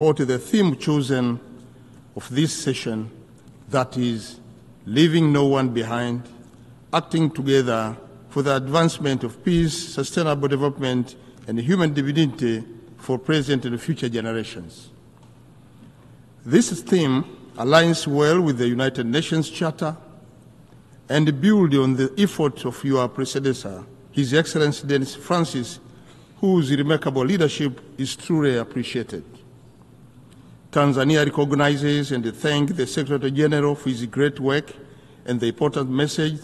What is the theme chosen of this session, that is, leaving no one behind, acting together for the advancement of peace, sustainable development, and human dignity for present and future generations. This theme aligns well with the United Nations Charter and builds on the efforts of your predecessor, His Excellency Dennis Francis, whose remarkable leadership is truly appreciated. Tanzania recognizes and thanks the Secretary General for his great work and the important message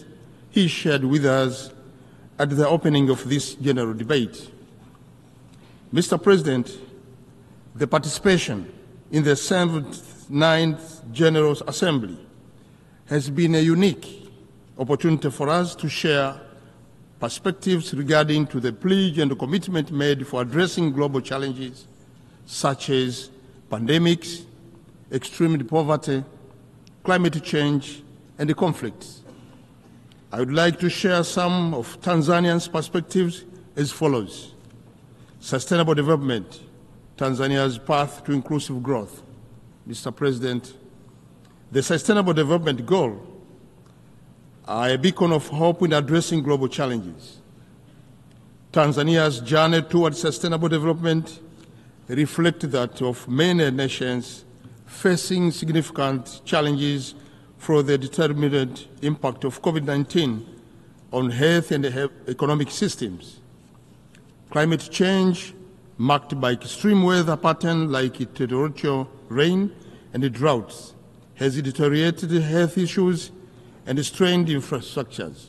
he shared with us at the opening of this general debate. Mr. President, the participation in the 79th General Assembly has been a unique opportunity for us to share perspectives regarding to the pledge and commitment made for addressing global challenges such as pandemics, extreme poverty, climate change, and conflicts. I would like to share some of Tanzania's perspectives as follows. Sustainable development, Tanzania's path to inclusive growth. Mr. President, the Sustainable Development Goals are a beacon of hope in addressing global challenges. Tanzania's journey towards sustainable development reflect that of many nations facing significant challenges from the determined impact of COVID-19 on health and economic systems. Climate change, marked by extreme weather patterns like torrential rain and droughts, has deteriorated health issues and strained infrastructures.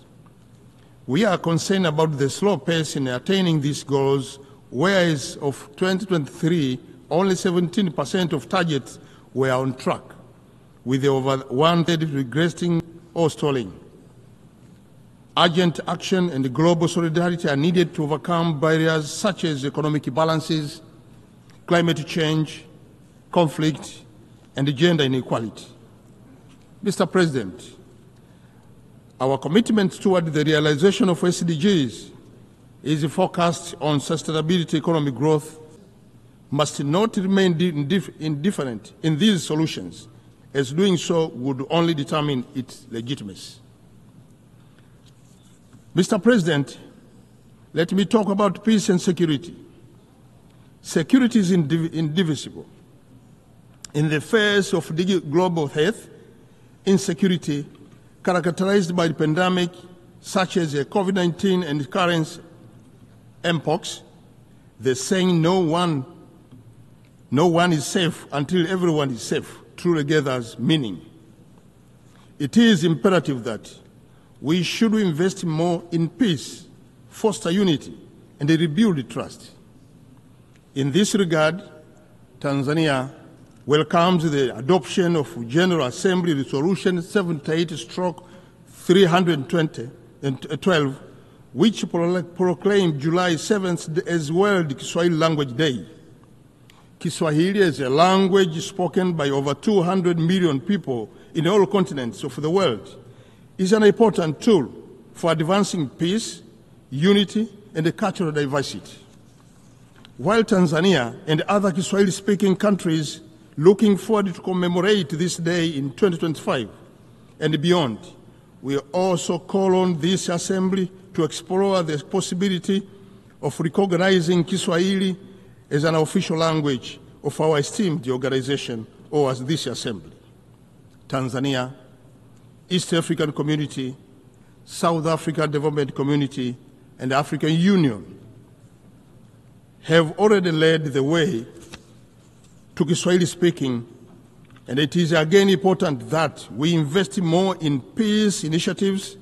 We are concerned about the slow pace in attaining these goals, whereas of 2023, only 17% of targets were on track, with over one-third regressing or stalling. Urgent action and global solidarity are needed to overcome barriers such as economic imbalances, climate change, conflict, and gender inequality. Mr. President, our commitment toward the realization of SDGs is focused on sustainability economic growth must not remain indifferent in these solutions, as doing so would only determine its legitimacy. Mr. President, let me talk about peace and security. Security is indivisible. In the face of global health insecurity characterized by the pandemic such as COVID-19 and current Mpox, the saying no one is safe until everyone is safe truly gathers meaning. It is imperative that we should invest more in peace, foster unity, and rebuild trust. In this regard, Tanzania welcomes the adoption of General Assembly Resolution 78/312, which proclaimed July 7th as World Kiswahili Language Day. Kiswahili is a language spoken by over 200 million people in all continents of the world. It is an important tool for advancing peace, unity, and cultural diversity. While Tanzania and other Kiswahili-speaking countries looking forward to commemorate this day in 2025 and beyond, we also call on this Assembly to explore the possibility of recognizing Kiswahili as an official language of our esteemed organization or as this Assembly. Tanzania, East African Community, South African Development Community, and African Union have already led the way to Kiswahili speaking, and it is again important that we invest more in peace initiatives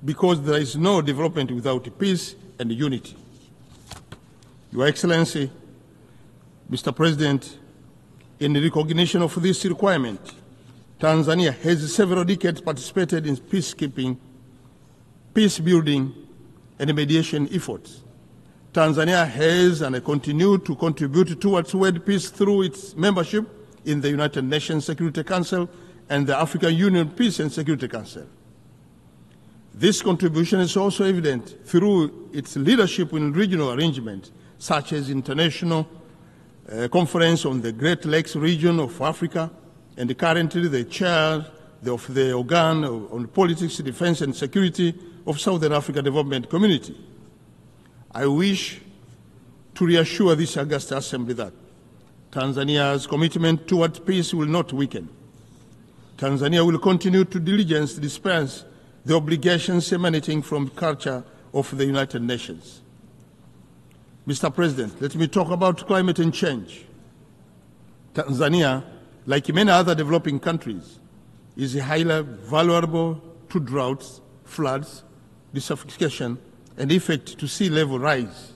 because there is no development without peace and unity. Your Excellency, Mr. President, in recognition of this requirement, Tanzania has several decades participated in peacekeeping, peace building, and mediation efforts. Tanzania has and continues to contribute towards world peace through its membership in the United Nations Security Council and the African Union Peace and Security Council. This contribution is also evident through its leadership in regional arrangements, such as International Conference on the Great Lakes region of Africa, and currently the chair of the organ on politics, defense, and security of Southern Africa Development Community. I wish to reassure this august assembly that Tanzania's commitment toward peace will not weaken. Tanzania will continue to diligently dispense the obligations emanating from the culture of the United Nations. Mr. President, let me talk about climate and change. Tanzania, like many other developing countries, is highly vulnerable to droughts, floods, desertification, and effect to sea level rise.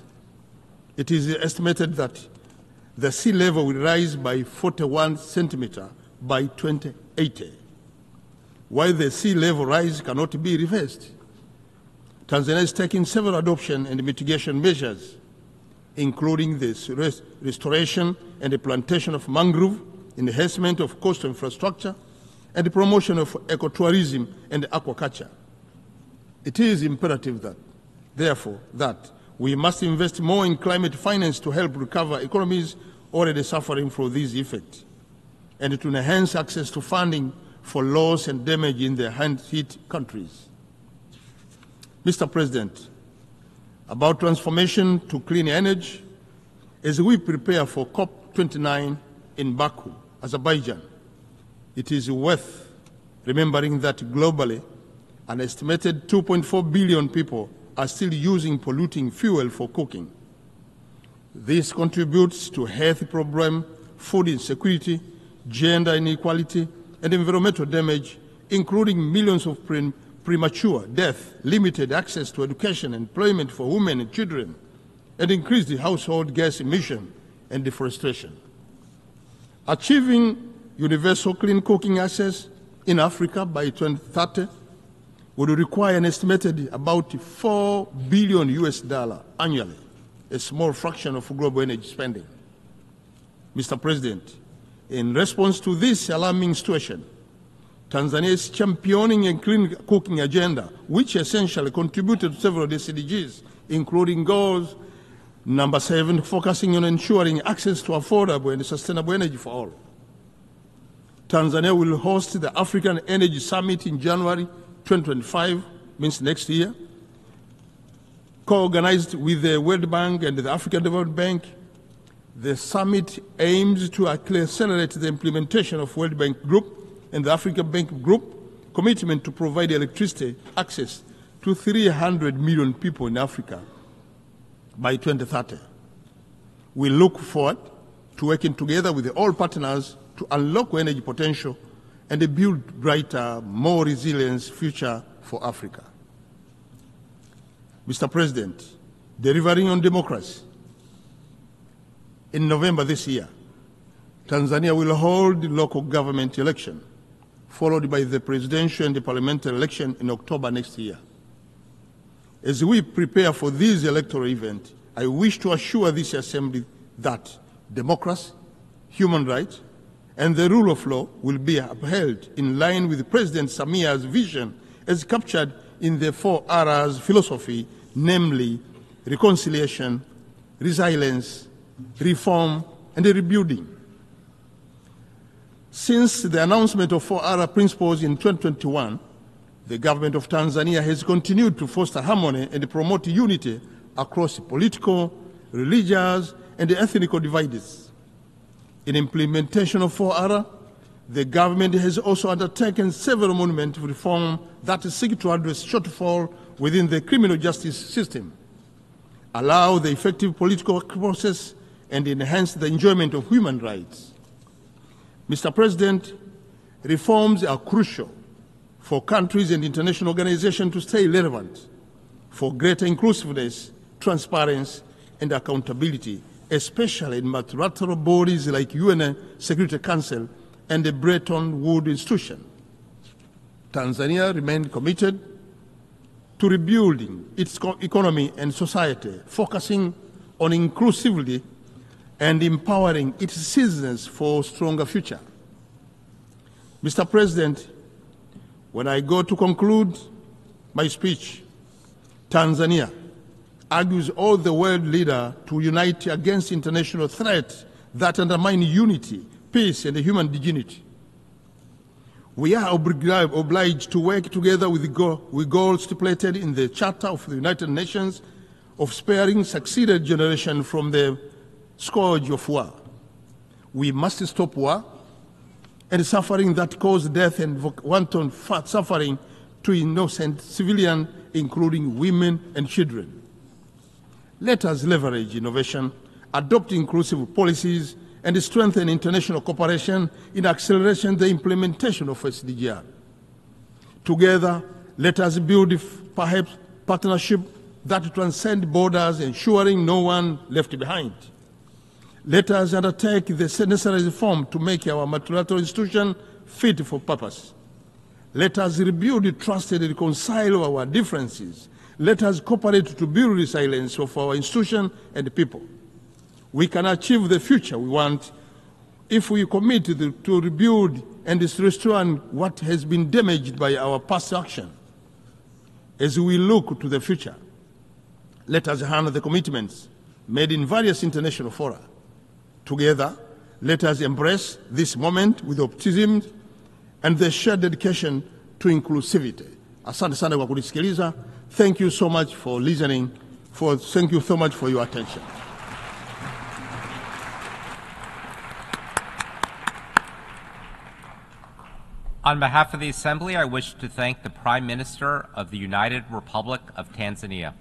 It is estimated that the sea level will rise by 41 centimeters by 2080. While the sea level rise cannot be reversed, Tanzania is taking several adoption and mitigation measures, including the restoration and the plantation of mangrove, enhancement of coastal infrastructure, and the promotion of ecotourism and aquaculture. It is imperative that, therefore, that we must invest more in climate finance to help recover economies already suffering from these effects, and to enhance access to funding for loss and damage in the hand-hit countries. Mr. President, about transformation to clean energy, as we prepare for COP29 in Baku, Azerbaijan, it is worth remembering that globally, an estimated 2.4 billion people are still using polluting fuel for cooking. This contributes to health problems, food insecurity, gender inequality, and environmental damage, including millions of premature death, limited access to education and employment for women and children, and increased household gas emission and deforestation. Achieving universal clean cooking access in Africa by 2030 would require an estimated about $4 billion annually, a small fraction of global energy spending. Mr. President, in response to this alarming situation, Tanzania is championing a clean cooking agenda, which essentially contributed to several SDGs, including goals number 7, focusing on ensuring access to affordable and sustainable energy for all. Tanzania will host the African Energy Summit in January 2025, means next year, co-organized with the World Bank and the African Development Bank. The summit aims to accelerate the implementation of World Bank Group and the African Bank Group commitment to provide electricity access to 300 million people in Africa by 2030. We look forward to working together with all partners to unlock energy potential and build brighter, more resilient future for Africa. Mr. President, delivering on democracy. In November this year, Tanzania will hold the local government election, followed by the presidential and the parliamentary election in October next year. As we prepare for this electoral event, I wish to assure this Assembly that democracy, human rights, and the rule of law will be upheld in line with President Samia's vision as captured in the 4 R's philosophy, namely reconciliation, resilience, reform, and rebuilding. Since the announcement of 4R principles in 2021, the government of Tanzania has continued to foster harmony and promote unity across political, religious, and ethnic divides. In implementation of 4R, the government has also undertaken several monumental reforms that seek to address shortfall within the criminal justice system, allow the effective political process, and enhance the enjoyment of human rights. Mr. President, reforms are crucial for countries and international organizations to stay relevant, for greater inclusiveness, transparency, and accountability, especially in multilateral bodies like UN Security Council and the Bretton Woods institution. Tanzania remains committed to rebuilding its economy and society, focusing on inclusivity and empowering its citizens for a stronger future. Mr. President, when I go to conclude my speech, Tanzania urges all the world leaders to unite against international threats that undermine unity, peace, and human dignity. We are obliged to work together with goals stipulated in the Charter of the United Nations of sparing succeeded generation from the scourge of war. We must stop war and suffering that cause death and wanton suffering to innocent civilians, including women and children. Let us leverage innovation, adopt inclusive policies, and strengthen international cooperation in accelerating the implementation of SDGs. Together, let us build perhaps partnership that transcend borders, ensuring no one left behind. Let us undertake the necessary reform to make our multilateral institution fit for purpose. Let us rebuild trust and reconcile our differences. Let us cooperate to build resilience of our institution and people. We can achieve the future we want if we commit to rebuild and restore what has been damaged by our past action. As we look to the future, let us honor the commitments made in various international fora. Together, let us embrace this moment with optimism and the shared dedication to inclusivity. Asante sana kwa kulisikiliza. Thank you so much for listening. Thank you so much for your attention. On behalf of the Assembly, I wish to thank the Prime Minister of the United Republic of Tanzania.